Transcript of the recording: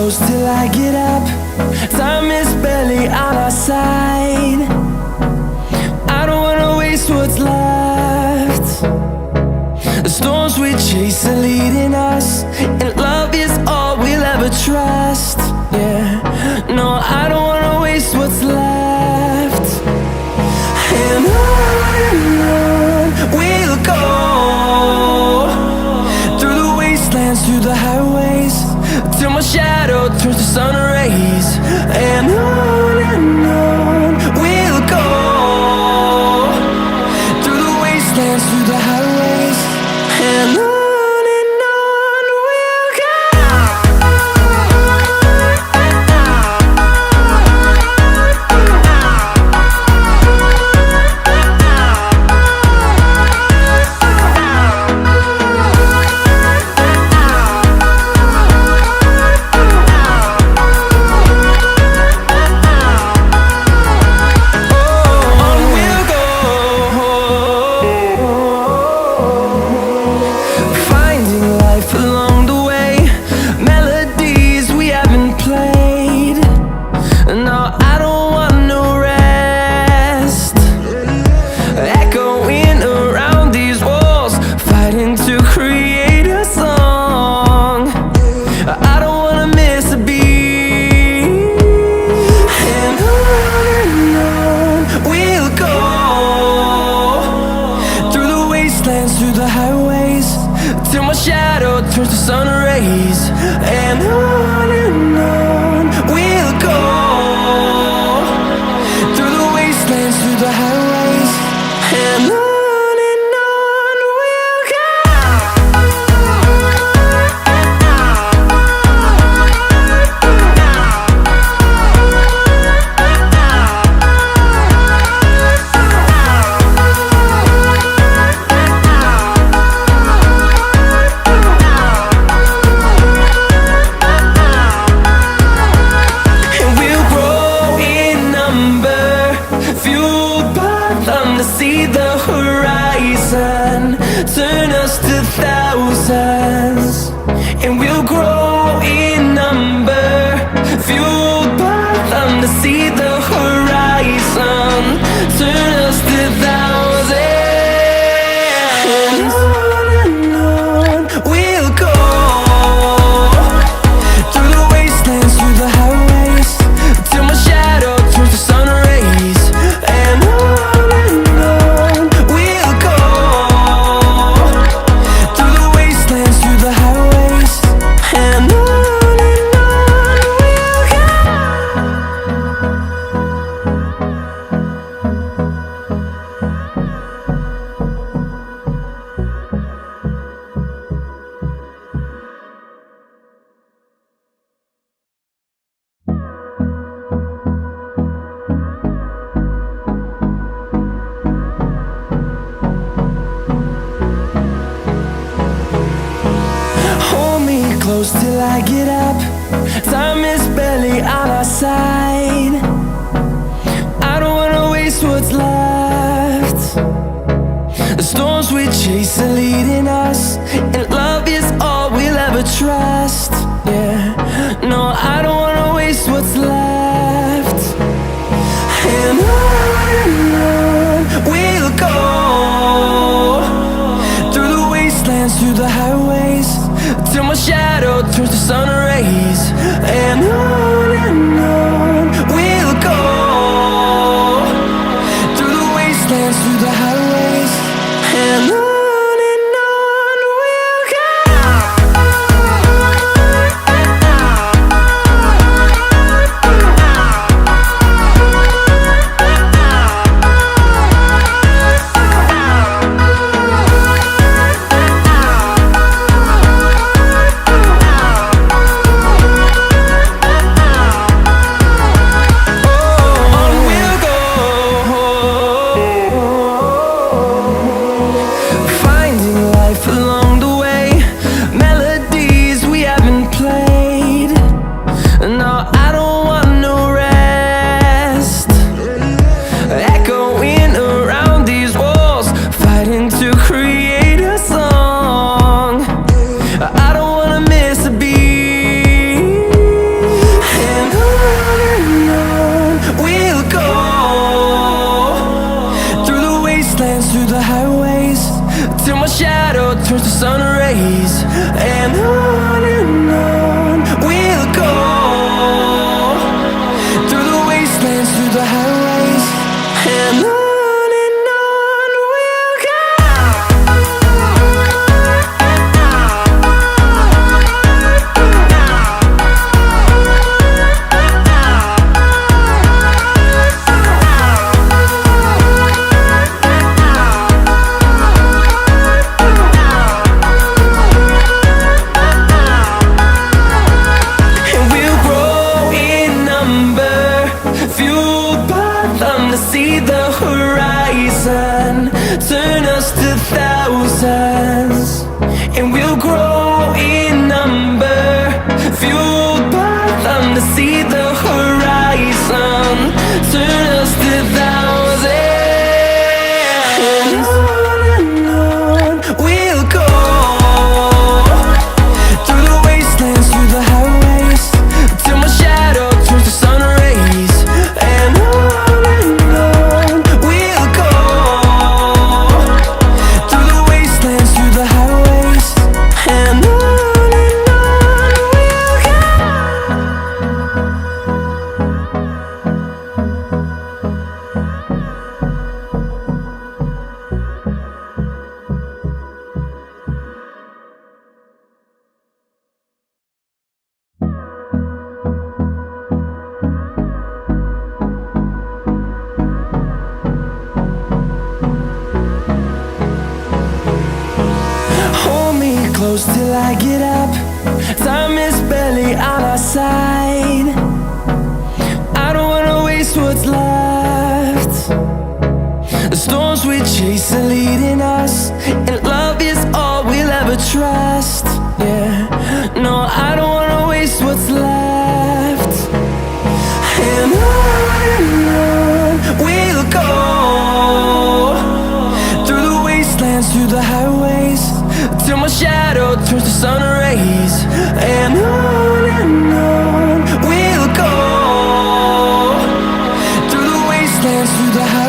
close till I get up. Time is barely on our side. I don't wanna waste what's left. The storms we chase are leading us, and love is all we'll ever trust. Yeah, no, I don't wanna waste what's left. And on we'll go, through the wastelands, through the highways, till my shadow turns to sun rays. And on we'll go, through the wastelands, through the highways, and on we'll go. Through the highways, till my shadow turns to sun rays. And on we'll go, through the wastelands, through the highways, and on we'll go. See the horizon turn us to thousands, and we'll grow in number, fueled by them to see the horizon turn us to thousands. And on we'll go, through the wastelands, through the highways, till my shadow turns to sun rays. And close till I get up. Time is barely on our side. I don't wanna waste what's left. The storms we chase are leading us, and love is all we'll ever trust. Yeah, no, I don't wanna waste what's left. And on we'll go, through the wastelands, through the highways, till my shadow turns to sun rays. And on we'll see the horizon, turn us to thousands, and we'll grow in number, fueled by them to see the horizon, turn us to thousands, and on we'll go, through the wastelands, through the highways, till my shadow turns to sun rays, and on we'll go, through the wastelands, through the highways, and on we'll go. Hold me close till I get up. Time is barely on our side. I don't wanna waste what's left. The storms we chase are leading us, and love is all we'll ever trust. Yeah, no, I don't wanna waste what's left. And on we'll go, through the wastelands, through the highways, till my shadow turns to sun rays, and on we'll go, through the wastelands, through the highways.